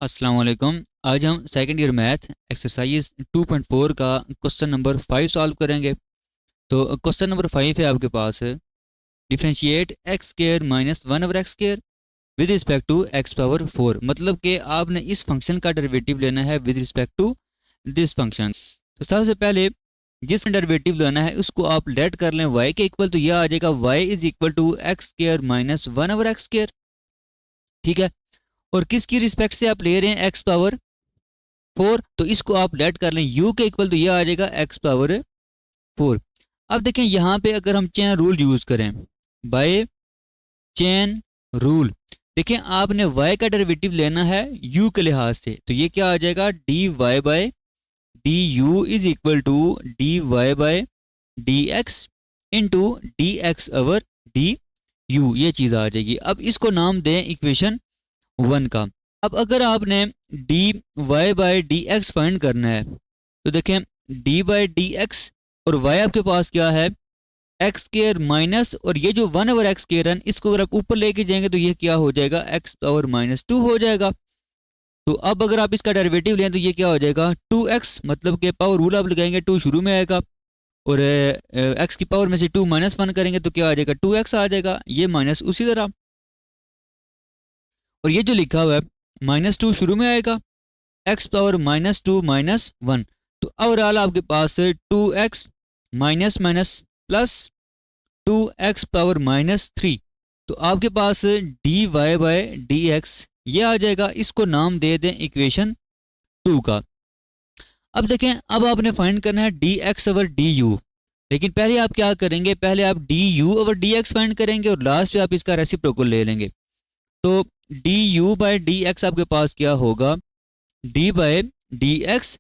अस्सलाम वालेकुम। आज हम सेकंड ईयर मैथ एक्सरसाइज 2.4 का क्वेश्चन नंबर 5 सॉल्व करेंगे। तो क्वेश्चन नंबर 5 है आपके पास, differentiate x square minus one over x square with respect to x power 4। मतलब कि आपने इस फंक्शन का डेरिवेटिव लेना है with respect to this function. तो सबसे पहले जिस डेरिवेटिव लेना है उसको आप लेट कर लें y के इक्वल, तो यह आ जाएगा y is equal to x square minus one over x square. ठीक है। और किसकी रिस्पेक्ट से आप ले रहे हैं, एक्स पावर 4, तो इसको आप लेट कर लें u के इक्वल, तो ये आ जाएगा x पावर 4। अब देखें यहाँ पे अगर हम चेन रूल यूज करें, बाय चेन रूल, देखें आपने y का डेरिवेटिव लेना है u के लिहाज से, तो ये क्या आ जाएगा, dy by d u is equal to d y by d x into d x over d u, ये चीज़ आ जाएगी। अब इसको नाम दें इक्वेशन 1 का। अब अगर आपने d y by d x find करना है, तो देखें डी बाई डी एक्स और वाई आपके पास क्या है, एक्स स्केयर माइनस, और ये जो वन ओवर एक्स स्केयर है इसको अगर आप ऊपर लेके जाएंगे तो ये क्या हो जाएगा, एक्स पावर माइनस 2 हो जाएगा। तो अब अगर आप इसका डेरिवेटिव लें तो ये क्या हो जाएगा, 2x, मतलब कि पावर रूल आप लगाएंगे 2 शुरू में आएगा, और एक्स की पावर में से 2 माइनस 1 करेंगे तो क्या आ जाएगा, 2x आ जाएगा, ये माइनस उसी तरह। और ये जो लिखा हुआ है -2 शुरू में आएगा, एक्स पावर -2 -1, तो ओवरऑल आपके पास 2x minus minus plus 2x power -3, तो आपके पास d y by d x ये आ जाएगा। इसको नाम दे दें इक्वेशन 2 का। अब देखें, अब आपने फाइंड करना है d x over d you, लेकिन पहले आप क्या करेंगे, पहले आप D you over D x find करेंगे और लास्ट पे आप इसका रेसिप्रोकल ले लेंगे। तो d u by d x आपके पास क्या होगा, डी बाय डी एक्स,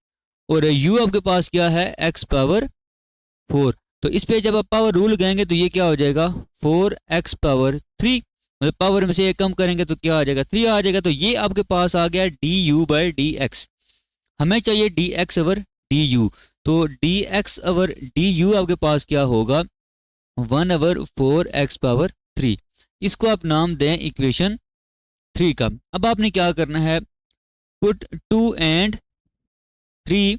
और यू आपके पास क्या है, एक्स पावर 4। तो इस पे जब आप पावर रूल लगाएंगे तो ये क्या हो जाएगा, 4x पावर 3, मतलब पावर में से एक कम करेंगे तो क्या आ जाएगा, 3 आ जाएगा। तो ये आपके पास आ गया d u by d x. हमें चाहिए d x over d u, तो d x over d u आपके पास क्या होगा, 1/4x पावर 3। इसको आप नाम दें इक्वेशन 3 का। अब आपने क्या करना है, पुट 2 एंड 3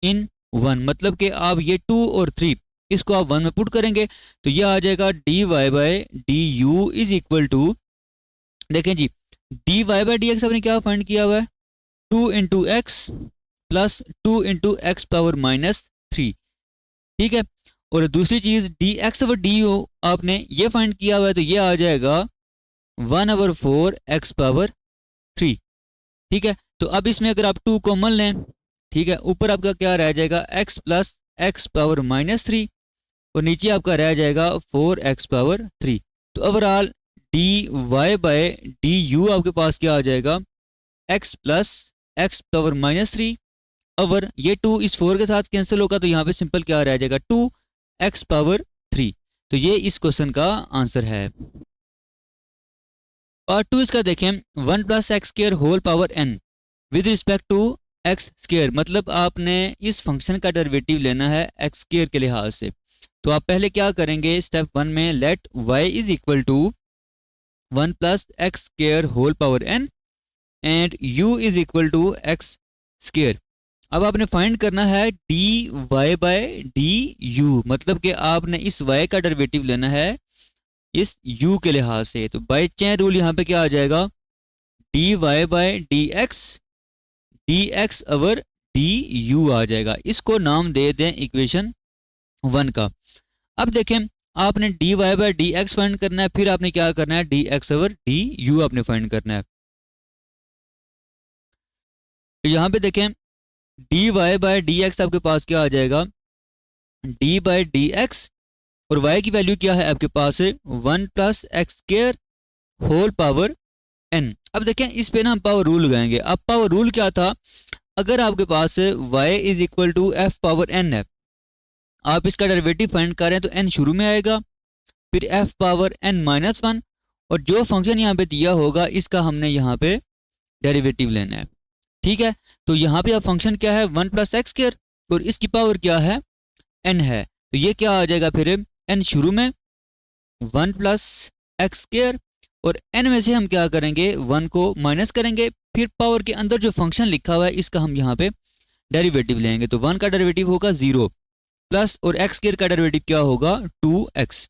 इन 1, मतलब कि आप ये 2 और 3 इसको आप 1 में पुट करेंगे तो ये आ जाएगा d y by d u is equal to, देखें जी, d y by d x आपने क्या फाइंड किया हुआ है, 2 into x plus 2 into x power -3। ठीक है। और दूसरी चीज़ d x over d u आपने ये फाइंड किया हुआ है, तो ये आ जाएगा 1/4x पावर 3। ठीक है। तो अब इसमें अगर आप 2 कॉमन लें, ठीक है, ऊपर आपका क्या रह जाएगा, x प्लस एक्स पावर -3, और नीचे आपका रह जाएगा 4x पावर 3। तो overall d y by d u आपके पास क्या आ जाएगा, x plus x power -3 over ये 2 इस 4 के साथ कैंसिल होगा, तो यहाँ पे सिंपल क्या रह जाएगा, 2x पावर 3। तो ये इस क्वेश्चन का आंसर है। पार्ट 2 इसका देखें, 1 + x square whole power n with respect to x square, मतलब आपने इस फंक्शन का डेरिवेटिव लेना है एक्स स्क्र के लिहाज से। तो आप पहले क्या करेंगे, स्टेप 1 में let y is equal to 1 + x square whole power n and u is equal to x square. अब आपने फाइंड करना है d y by d u, मतलब कि आपने इस y का डेरिवेटिव लेना है इस u के लिहाज से। तो बाय चेन रूल यहाँ पे क्या आ जाएगा, d y by d x over d u आ जाएगा। इसको नाम दे दें इक्वेशन 1 का। अब देखें, आपने d y by d x find करना है, फिर आपने क्या करना है, d x over d u आपने फाइंड करना है। तो यहाँ पे देखें, d y by d x आपके पास क्या आ जाएगा, डी बाय डी एक्स, और y की वैल्यू क्या है आपके पास, 1 + x square whole power n। अब देखें इस पे ना हम पावर रूल लगाएंगे। अब पावर रूल क्या था, अगर आपके पास y is equal to f power n है, आप इसका डेरिवेटिव फाइंड करें तो n शुरू में आएगा, फिर f पावर n -1, और जो फंक्शन यहाँ पे दिया होगा इसका हमने यहाँ पे डेरिवेटिव लेना है। ठीक है। तो यहाँ पे अब फंक्शन क्या है, 1 + x स्क्र, और इसकी पावर क्या है, n है, तो ये क्या आ जाएगा, फिर n शुरू में 1 + x स्क्र, और n में से हम क्या करेंगे, 1 को माइनस करेंगे, फिर पावर के अंदर जो फंक्शन लिखा हुआ है इसका हम यहाँ पे डेरिवेटिव लेंगे। तो 1 का डेरिवेटिव होगा 0 प्लस, और एक्स स्क्वायर का डेरिवेटिव क्या होगा 2x।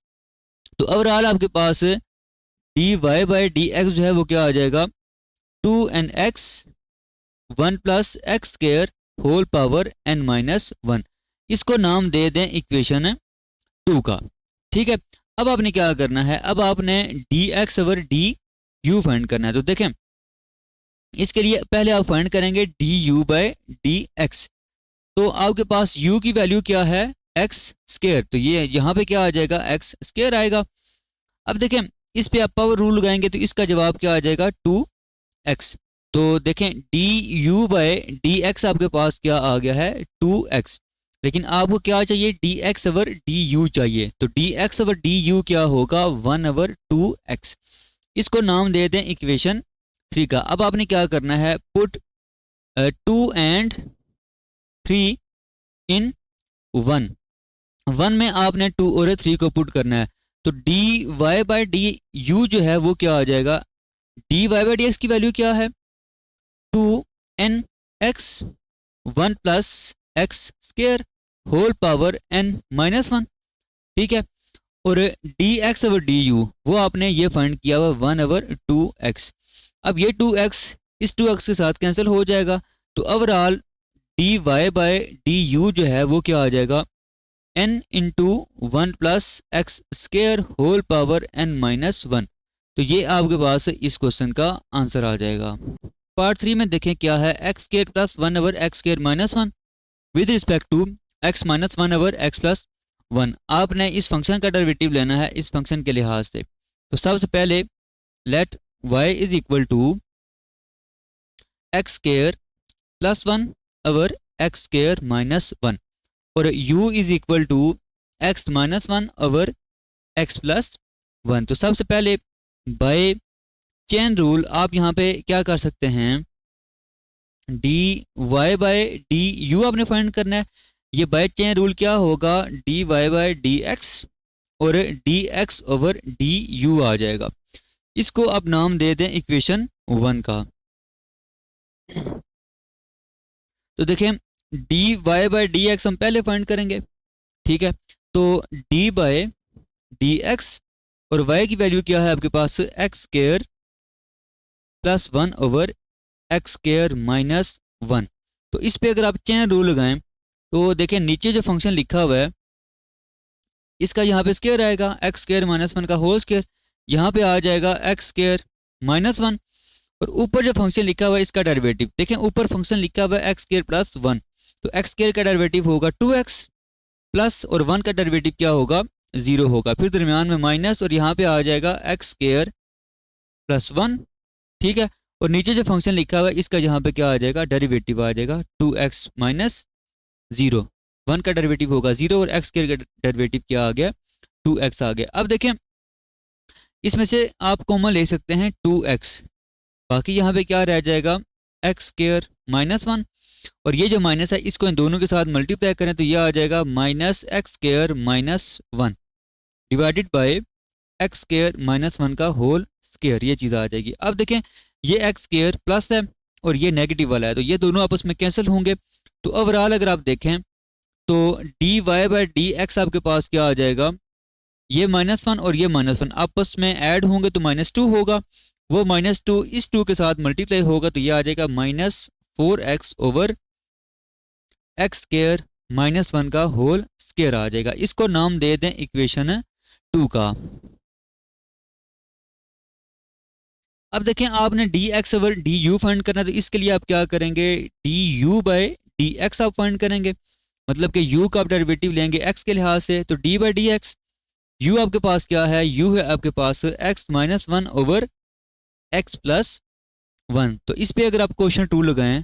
तो ओवरऑल आपके पास d y by d x जो है वो क्या आ जाएगा 2nx 1 plus x square whole power n minus 1। इसको नाम दे दें इक्वेशन 2 का। ठीक है, अब आपने क्या करना है, अब आपने D x over d u find करना है। तो देखें, इसके लिए पहले आप फाइंड करेंगे d u by d x. तो आपके पास u की वैल्यू क्या है एक्स स्क्वायर, तो ये यहाँ पे क्या आ जाएगा एक्स स्क्वायर आएगा। अब देखें, इस पे आप पावर रूल लगाएंगे तो इसका जवाब क्या आ जाएगा 2x। तो देखें D u by d x आपके पास क्या आ गया है 2x, लेकिन आपको क्या चाहिए d x over d you चाहिए। तो d x over d you क्या होगा 1 ओवर 2x। इसको नाम दे दें इक्वेशन 3 का। अब आपने क्या करना है, पुट 2 एंड 3 इन 1 में आपने 2 और 3 को पुट करना है। तो d y by d u जो है वो क्या आ जाएगा, d y by d x की वैल्यू क्या है 2nx 1 plus x square whole power n minus 1। ठीक है, और d x over d u वो आपने ये फाइंड किया हुआ 1 ओवर 2x। अब ये 2x इस 2x के साथ कैंसिल हो जाएगा। तो overall d y by d u जो है वो क्या आ जाएगा n into 1 plus x square whole power n minus 1। तो ये आपके पास इस क्वेश्चन का आंसर आ जाएगा। पार्ट 3 में देखें क्या है, x square plus 1 over x square minus 1 with respect to x minus 1 over x plus 1। आपने इस फंक्शन का डेरिवेटिव लेना है इस फंक्शन के लिहाज से। तो सबसे पहले let y is equal to x square plus 1 over x square minus 1 और u is equal to x minus 1 over x plus 1। तो सबसे पहले बाय चेन रूल आप यहाँ पे क्या कर सकते हैं, d y by d u आपने फाइंड करना है। ये बाय चेन रूल क्या होगा d y by d x और d x over d u आ जाएगा। इसको आप नाम दे दें इक्वेशन 1 का। तो देखें d y by d x हम पहले फाइंड करेंगे। ठीक है, तो डी बाय डी एक्स और y की वैल्यू क्या है आपके पास x square plus 1 over x square minus 1। तो इस पे अगर आप चेन रूल लगाएं तो देखें नीचे जो फंक्शन लिखा हुआ है इसका यहाँ पे स्क्वायर आएगा एक्स स्क्वायर माइनस 1 का होल स्क्वायर, यहाँ पे आ जाएगा एक्स स्क्वायर माइनस 1 और ऊपर जो फंक्शन लिखा हुआ है इसका डेरिवेटिव देखें, ऊपर फंक्शन लिखा हुआ है एक्स स्क्वायर प्लस 1। तो एक्स स्क्वायर का डेरिवेटिव होगा 2x प्लस और 1 का डेरिवेटिव क्या होगा 0 होगा, फिर दरमियान में माइनस और यहाँ पे आ जाएगा एक्स स्क्वायर प्लस 1। ठीक है, और नीचे जो फंक्शन लिखा हुआ है इसका यहाँ पे क्या आ जाएगा डेरिवेटिव आ जाएगा 2x माइनस 0। 1 का डेरिवेटिव होगा 0 और एक्स स्क्वायर का डेरिवेटिव क्या आ गया 2x आ गया। अब देखें इसमें से आप कॉमन ले सकते हैं 2x, बाकी यहाँ पे क्या रह जाएगा एक्स स्क्वायर माइनस 1 और ये जो माइनस है इसको इन दोनों के साथ मल्टीप्लाई करें तो ये आ जाएगा minus x square minus 1 divided by x square minus 1 का होल स्क्वायर, ये चीज़ आ जाएगी। अब देखें ये एक्स स्क्वायर प्लस है और ये नेगेटिव वाला है तो ये दोनों आपस में कैंसिल होंगे। तो ओवरऑल अगर आप देखें तो d y by d x आपके पास क्या आ जाएगा, ये माइनस 1 और ये माइनस 1 आपस में ऐड होंगे तो माइनस 2 होगा, वो माइनस 2 इस 2 के साथ मल्टीप्लाई होगा तो ये आ जाएगा minus 4x over x square minus 1 का होल स्क्वायर आ जाएगा। इसको नाम दे दें इक्वेशन 2 का। अब देखें आपने D x over d u find करना है तो इसके लिए आप क्या करेंगे d u by d x आप फाइंड करेंगे, मतलब कि u का आप डेरिवेटिव लेंगे x के लिहाज से। तो d by d x you आपके पास क्या है, u है आपके पास x minus 1 over x plus 1। तो इस पे अगर आप क्वेश्चन 2 लगाएं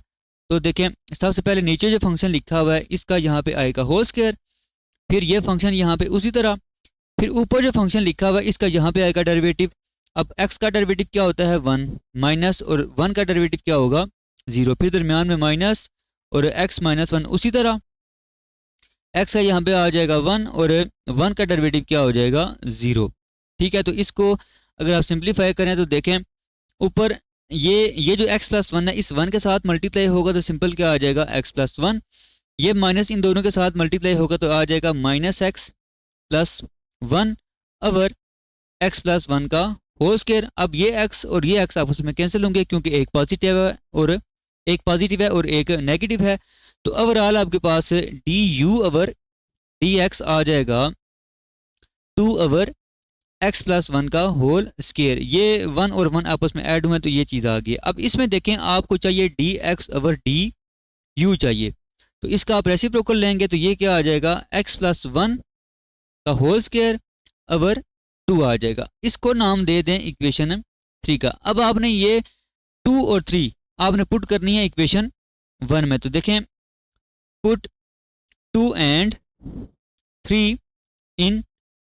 तो देखें सबसे पहले नीचे जो फंक्शन लिखा हुआ है इसका यहाँ पे आएगा होल स्क्वायर, फिर ये फंक्शन यहाँ पे उसी तरह, फिर ऊपर जो फंक्शन लिखा हुआ है इसका यहाँ पे आएगा डेरिवेटिव। अब x का डेरिवेटिव क्या होता है 1 माइनस और 1 का डेरिवेटिव क्या होगा 0, फिर दरमियान में माइनस और x माइनस 1 उसी तरह, x का यहाँ पे आ जाएगा 1 और 1 का डेरिवेटिव क्या हो जाएगा 0। ठीक है, तो इसको अगर आप सिंप्लीफाई करें तो देखें ऊपर ये जो x प्लस वन है इस वन के साथ मल्टीप्लाई होगा तो सिंपल क्या आ जाएगा x प्लस वन, ये माइनस इन दोनों के साथ मल्टीप्लाई होगा तो आ जाएगा माइनस एक्स प्लस वन अवर x प्लस वन का होल स्क्वायर। अब ये x और ये x आपस में कैंसिल होंगे क्योंकि एक पॉजिटिव है और एक नेगेटिव है। तो ओवरऑल आपके पास d u over d x आ जाएगा 2 अवर x प्लस वन का होल स्क्वायर। ये वन और वन आपस में ऐड हुए तो ये चीज़ आ गई। अब इसमें देखें आपको चाहिए d x our D you चाहिए, तो इसका आप रेसिप्रोकल लेंगे तो ये क्या आ जाएगा x प्लस वन का होल स्क्वायर अवर 2 आ जाएगा। इसको नाम दे दें इक्वेशन 3 का। अब आपने ये 2 और 3 आपने पुट करनी है इक्वेशन 1 में। तो देखें पुट 2 एंड 3 इन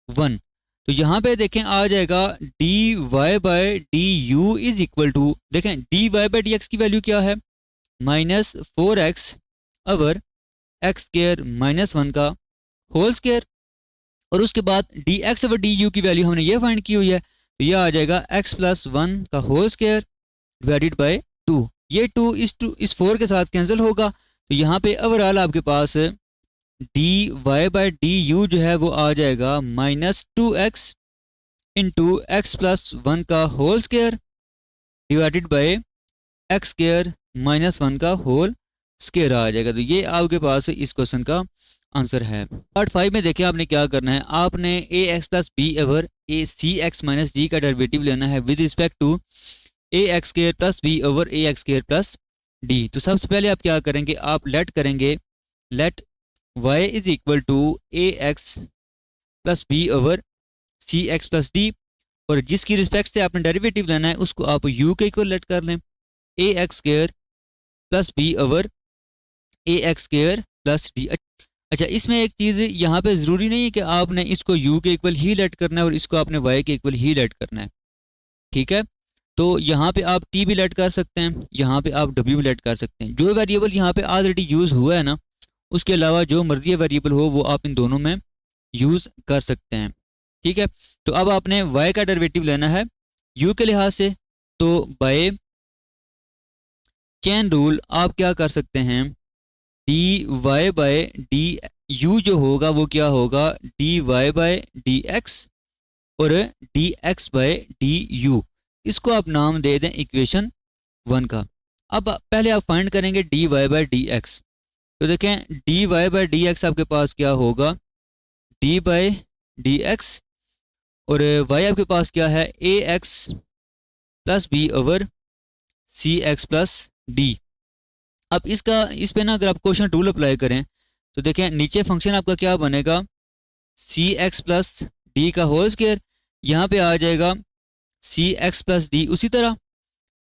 1, तो यहाँ पे देखें आ जाएगा d y by d u is equal to, देखें d y by d x की वैल्यू क्या है minus 4x over x square minus 1 का होल स्क्वायर, और उसके बाद d x over d u की वैल्यू हमने ये फाइंड की हुई है तो ये आ जाएगा x प्लस वन का होल स्क्वायर डिवाइडेड बाई 2। ये 2 इस 4 के साथ कैंसिल होगा तो यहाँ पे ओवरऑल आपके पास d y by d u जो है वो आ जाएगा minus 2x into x plus one का whole square divided by x square minus 1 का होल स्क्वायर आ जाएगा। तो ये आपके पास इस क्वेश्चन का आंसर है। पार्ट 5 में देखिए आपने क्या करना है, आपने a x plus b over a c x minus d का डेरिवेटिव लेना है with respect to a x square plus b over a x square plus d. तो सबसे पहले आप क्या करेंगे, आप लेट करेंगे let y is equal to a x plus b over c x plus d, और जिसकी रिस्पेक्ट से आपने डेरिवेटिव लेना है उसको आप यू के इक्वल लेट कर लें a x square plus b over a x square plus d. अच्छा इसमें एक चीज़ यहाँ पे ज़रूरी नहीं है कि आपने इसको u के इक्वल ही लेट करना है और इसको आपने y के इक्वल ही लेट करना है, ठीक है। तो यहाँ पे आप t भी लेट कर सकते हैं, यहाँ पे आप w भी लेट कर सकते हैं। जो वेरिएबल यहाँ पे ऑलरेडी यूज़ हुआ है ना उसके अलावा जो मर्जी वेरिएबल हो वो आप इन दोनों में यूज़ कर सकते हैं, ठीक है। तो अब आपने y का डेरिवेटिव लेना है u के लिहाज से, तो बाय चेन रूल आप क्या कर सकते हैं d y by d u जो होगा वो क्या होगा d y by d x और d x by d u, इसको आप नाम दे दें इक्वेशन 1 का। अब पहले आप फाइंड करेंगे d y by d x, तो देखें d y by d x आपके पास क्या होगा डी बाय डी एक्स, और वाई आपके पास क्या है a x plus b over c x plus d. अब इस पे ना अगर आप क्वेश्चन रूल अप्लाई करें तो देखें नीचे फंक्शन आपका क्या बनेगा सी एक्स प्लस डी का होल स्क्वायर, यहाँ पे आ जाएगा सी एक्स प्लस डी उसी तरह,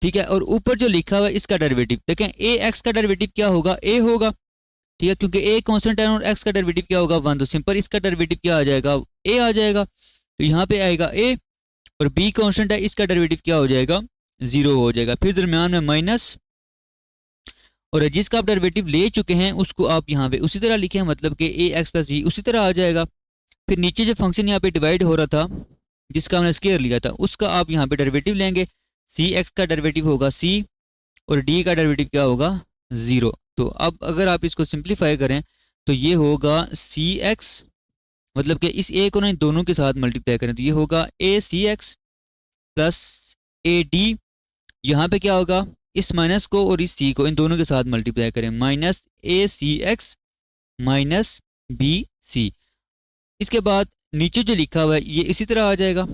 ठीक है। और ऊपर जो लिखा हुआ है इसका डेरिवेटिव देखें ए एक्स का डेरिवेटिव क्या होगा ए होगा, ठीक है, क्योंकि ए कांस्टेंट है और एक्स का डेरिवेटिव क्या होगा 1, तो सिंपल इसका डेरिवेटिव क्या आ जाएगा ए आ जाएगा, तो यहाँ पे आएगा ए, और बी कांस्टेंट है इसका डेरिवेटिव क्या हो जाएगा 0 हो जाएगा, फिर दरमियान में माइनस, और जिसका आप डेरिवेटिव ले चुके हैं उसको आप यहाँ पे उसी तरह लिखें, मतलब कि ए एक्स प्लस जी उसी तरह आ जाएगा। फिर नीचे जो फंक्शन यहाँ पे डिवाइड हो रहा था जिसका हमने स्क्वायर लिया था उसका आप यहाँ पे डेरिवेटिव लेंगे, सी एक्स का डेरिवेटिव होगा सी और डी का डेरिवेटिव क्या होगा 0। तो अब अगर आप इसको सिंप्लीफाई करें तो ये होगा सी एक्स, मतलब कि इस ए को ना दोनों के साथ मल्टीप्लाई करें तो ये होगा ए c x plus A D, यहाँ पे क्या होगा इस माइनस को और इस सी को इन दोनों के साथ मल्टीप्लाई करें माइनस ए c x minus B C. इसके बाद नीचे जो लिखा हुआ है ये इसी तरह आ जाएगा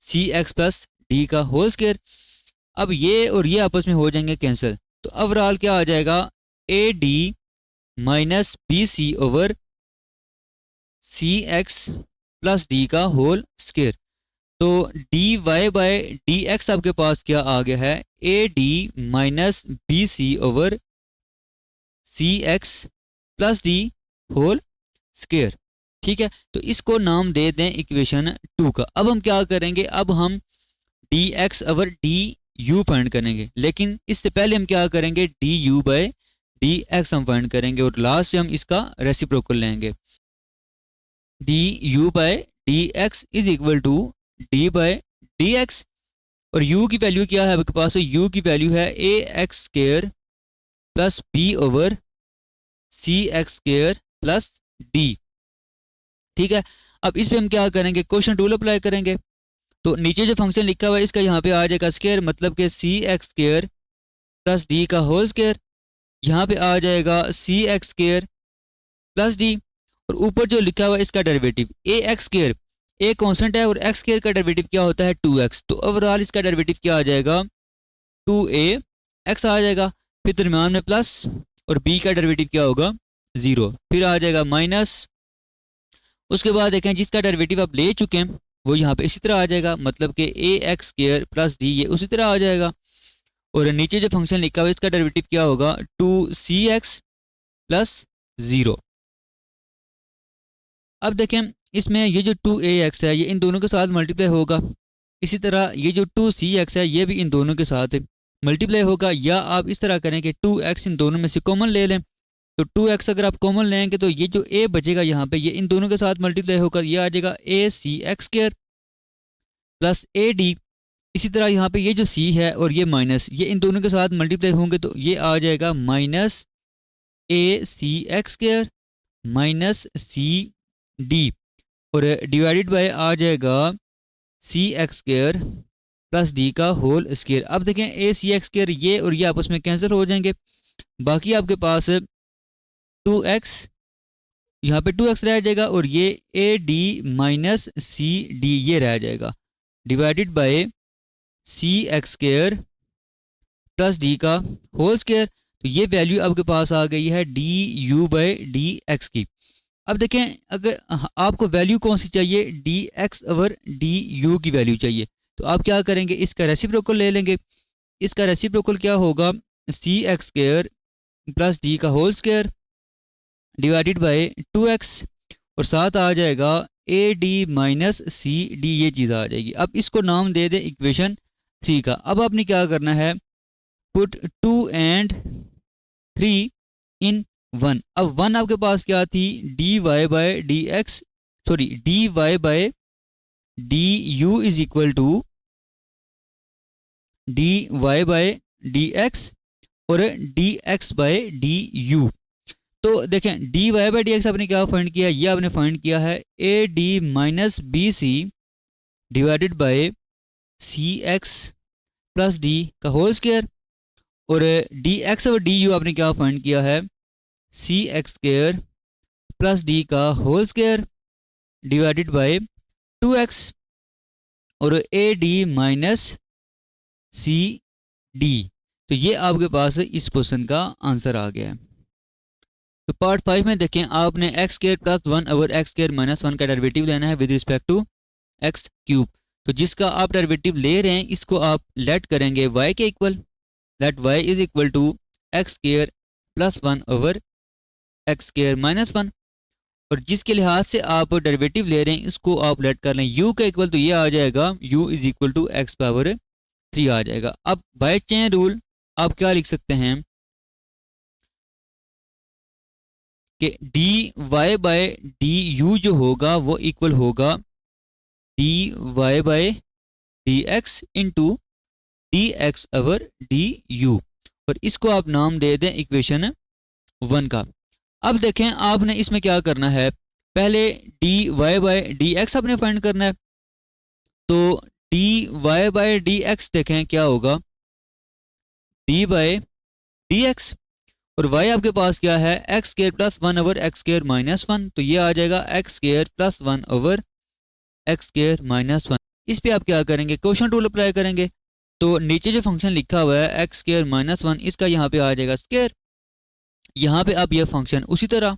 सी एक्स प्लस डी का होल स्क्वायर। अब ये और ये आपस में हो जाएंगे कैंसिल, तो ओवरऑल क्या आ जाएगा a d minus B c over c x plus d का होल स्क्वायर। तो d y by d x आपके पास क्या आ गया है a d minus B c over c x plus d whole square, ठीक है। तो इसको नाम दे दें इक्वेशन 2 का। अब हम क्या करेंगे, अब हम d x over d u find करेंगे, लेकिन इससे पहले हम क्या करेंगे d u by d x हम फाइंड करेंगे और लास्ट में हम इसका रेसिप्रोकल लेंगे। D u by d x is equal to d by dx, और u की वैल्यू क्या है आपके पास, u की वैल्यू है ax square plus b over cx square plus d। ठीक है, अब इस पे हम क्या करेंगे, क्वेश्चन रूल अप्लाई करेंगे। तो नीचे जो फंक्शन लिखा हुआ है इसका यहाँ पे आ जाएगा स्क्वायर, मतलब कि cx स्क्वायर प्लस d का होल स्क्वायर, यहाँ पे आ जाएगा cx स्क्वायर प्लस d, और ऊपर जो लिखा हुआ है इसका derivative ax square, a constant है और x स्क्वायर का डेरिवेटिव क्या होता है 2x, तो ओवरऑल इसका डेरिवेटिव क्या आ जाएगा 2ax आ जाएगा। फिर दरम्यान में प्लस, और b का डेरिवेटिव क्या होगा 0, फिर आ जाएगा माइनस। उसके बाद देखें जिसका डेरिवेटिव आप ले चुके हैं वो यहाँ पे इसी तरह आ जाएगा, मतलब कि ax स्क्वायर प्लस d ये उसी तरह आ जाएगा। और नीचे जो फंक्शन लिखा हुआ है इसका डेरिवेटिव क्या होगा 2cx प्लस 0। अब देखें इसमें ये जो 2ax है ये इन दोनों के साथ मल्टीप्लाई होगा, इसी तरह ये जो 2cx है ये भी इन दोनों के साथ मल्टीप्लाई होगा, या आप इस तरह करें कि 2x इन दोनों में से कॉमन ले लें। तो 2x अगर आप कॉमन लेंगे तो ये जो a बचेगा यहाँ पे ये इन दोनों के साथ मल्टीप्लाई होकर ये आ जाएगा acx स्क्वायर प्लस ad। इसी तरह यहाँ पे ये जो c है और ये माइनस, ये इन दोनों के साथ मल्टीप्लाई होंगे तो ये आ जाएगा minus acx square minus cd, और डिवाइडेड बाय आ जाएगा cx स्क्वायर प्लस d का होल स्क्वायर। अब देखें acx स्क्वायर ये और ये आपस में कैंसिल हो जाएंगे, बाकी आपके पास 2x, यहाँ पे 2x रह जाएगा और ये ad माइनस cd ये रह जाएगा, divided by cx square plus d का होल स्क्वायर। तो ये वैल्यू आपके पास आ गई है du बाई dx की। अब देखें अगर आपको वैल्यू कौन सी चाहिए, dx ओवर du की वैल्यू चाहिए, तो आप क्या करेंगे इसका रेसिप्रोकल ले लेंगे। इसका रेसिप्रोकल क्या होगा cx स्क्वायर प्लस d का whole square divided by 2x, और साथ आ जाएगा ad माइनस cd ये चीज़ आ जाएगी। अब इसको नाम दे दें इक्वेशन 3 का। अब आपने क्या करना है पुट 2 एंड 3 इन 1। अब 1 आपके पास क्या थी dy by dx, sorry dy by du is equal to dy by dx और dx बाय du। तो देखें dy बाय dx आपने क्या फाइंड किया, ये आपने फाइंड किया है ad minus B C divided by cx plus d का होल स्क्वायर, और dx और du आपने क्या फाइंड किया है cx स्क्वायर प्लस d का whole square divided by 2x, और ad माइनस cd। तो ये आपके पास इस क्वेश्चन का आंसर आ गया है। तो पार्ट 5 में देखें आपने x square plus 1 over x square minus 1 का डेरिवेटिव लेना है with respect to x cube. तो जिसका आप डेरिवेटिव ले रहे हैं इसको आप लेट करेंगे y के equal, that y is equal to x square plus 1 over x square minus 1, और जिसके लिहाज से आप डेरिवेटिव ले रहे हैं इसको आप लेट कर लें u का इक्वल, तो ये आ जाएगा u is equal to x power 3 आ जाएगा। अब बाय चेन रूल आप क्या लिख सकते हैं कि dy बाय du जो होगा वो इक्वल होगा dy by dx into dx over du, और इसको आप नाम दे दें इक्वेशन 1 का। अब देखें आपने इसमें क्या करना है, पहले dy बाय dx आपने फाइंड करना है। तो dy बाय dx देखें क्या होगा d बाय dx, और y आपके पास क्या है x square plus 1 over x square minus 1, तो ये आ जाएगा x square plus 1 over x square minus 1। इस पे आप क्या करेंगे क्वेश्चन रूल अप्लाई करेंगे। तो नीचे जो फंक्शन लिखा हुआ है एक्स स्क्वायर माइनस 1 इसका यहाँ पे आ जाएगा स्क्वायर, यहाँ पे आप ये फंक्शन उसी तरह,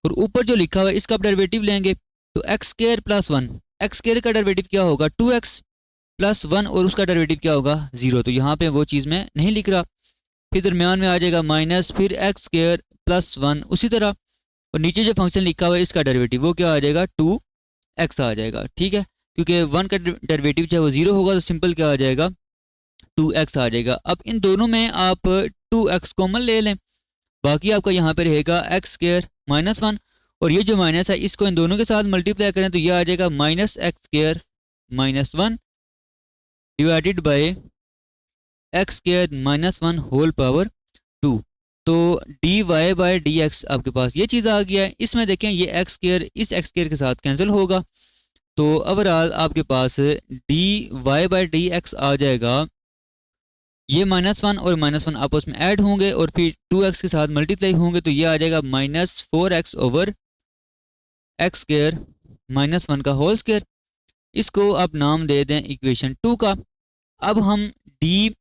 और ऊपर जो लिखा हुआ है इसका आप डेरिवेटिव लेंगे। तो x square plus 1, x square का डेरिवेटिव क्या होगा 2x प्लस 1, और उसका डेरिवेटिव क्या होगा 0, तो यहाँ पे वो चीज़ मैं नहीं लिख रहा। फिर दरमियान में आ जाएगा माइनस, फिर एक्स स्क्वायर प्लस 1 उसी तरह, और नीचे जो फंक्शन लिखा हुआ है इसका डेरिवेटिव वो क्या आ जाएगा 2x आ जाएगा। ठीक है, क्योंकि 1 का डेरिवेटिव चाहे वो 0 होगा तो सिंपल क्या आ जाएगा 2x आ जाएगा। अब इन दोनों में आप 2x कॉमन ले लें, बाकी आपका यहाँ पे रहेगा एक्स स्क्वायर माइनस 1, और ये जो माइनस है इसको इन दोनों के साथ मल्टीप्लाई करें तो ये आ जाएगा minus x square minus 1 divided by x square minus one whole power 2। तो d y by d x आपके पास ये चीज़ आ गया है। इसमें देखें ये एक्स स्क्वायर इस एक्स स्क्वायर के साथ कैंसिल होगा, तो ओवरऑल आपके पास d y by d x आ जाएगा। ये माइनस वन और माइनस वन आपस में ऐड होंगे और फिर 2x के साथ मल्टीप्लाई होंगे, तो ये आ जाएगा minus 4x over x square minus one का होल स्क्वायर। इसको आप नाम दे दें इक्वेशन 2 का। अब हम d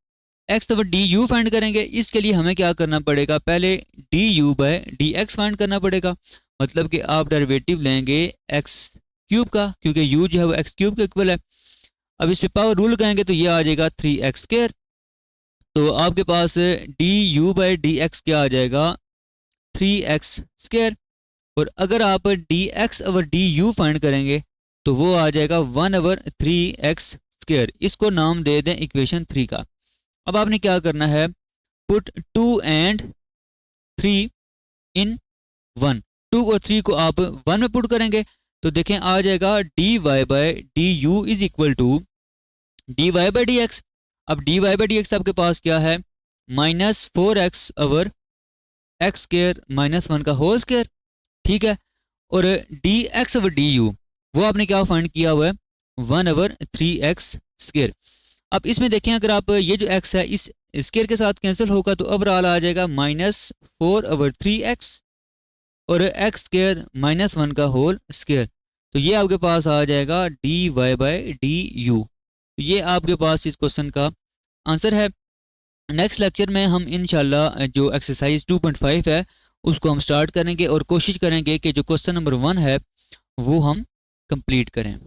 x over d u find करेंगे। इसके लिए हमें क्या करना पड़ेगा, पहले d u by d x find करना पड़ेगा। मतलब कि आप डेरिवेटिव लेंगे एक्स क्यूब का, क्योंकि यू जो है वो एक्स क्यूब के इक्वल है। अब इस पे पावर रूल लगाएंगे तो ये आ जाएगा 3x स्क्वायर। तो आपके पास d u by d x क्या आ जाएगा, 3x स्क्वायर। और अगर आप d x over d u find करेंगे तो वो आ जाएगा 1 ओवर 3x स्क्वायर। इसको नाम दे दें इक्वेशन 3 का। अब आपने क्या करना है, पुट 2 एंड 3 इन 1। 2 और 3 को आप 1 में पुट करेंगे तो देखें आ जाएगा d y by d u is equal to d y by d x. अब d y by d x आपके पास क्या है, minus 4x over x square minus one का होल स्क्वायर। ठीक है। और d x over d u वो आपने क्या फाइंड किया हुआ है, 1 ओवर 3x स्क्वायर। अब इसमें देखें अगर आप ये जो x है इस स्क्वायर के साथ कैंसिल होगा तो ओवरऑल आ जाएगा माइनस 4 ओवर 3x और एक्स स्क्वायर माइनस वन का होल स्क्वायर। तो ये आपके पास आ जाएगा d y by d u. ये आपके पास इस क्वेश्चन का आंसर है। नेक्स्ट लेक्चर में हम इंशाल्लाह जो एक्सरसाइज 2.5 है उसको हम स्टार्ट करेंगे और कोशिश करेंगे कि जो क्वेश्चन नंबर 1 है वो हम कंप्लीट करें।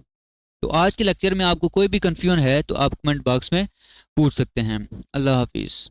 तो आज के लेक्चर में आपको कोई भी कन्फ्यूजन है तो आप कमेंट बॉक्स में पूछ सकते हैं। अल्लाह हाफिज़।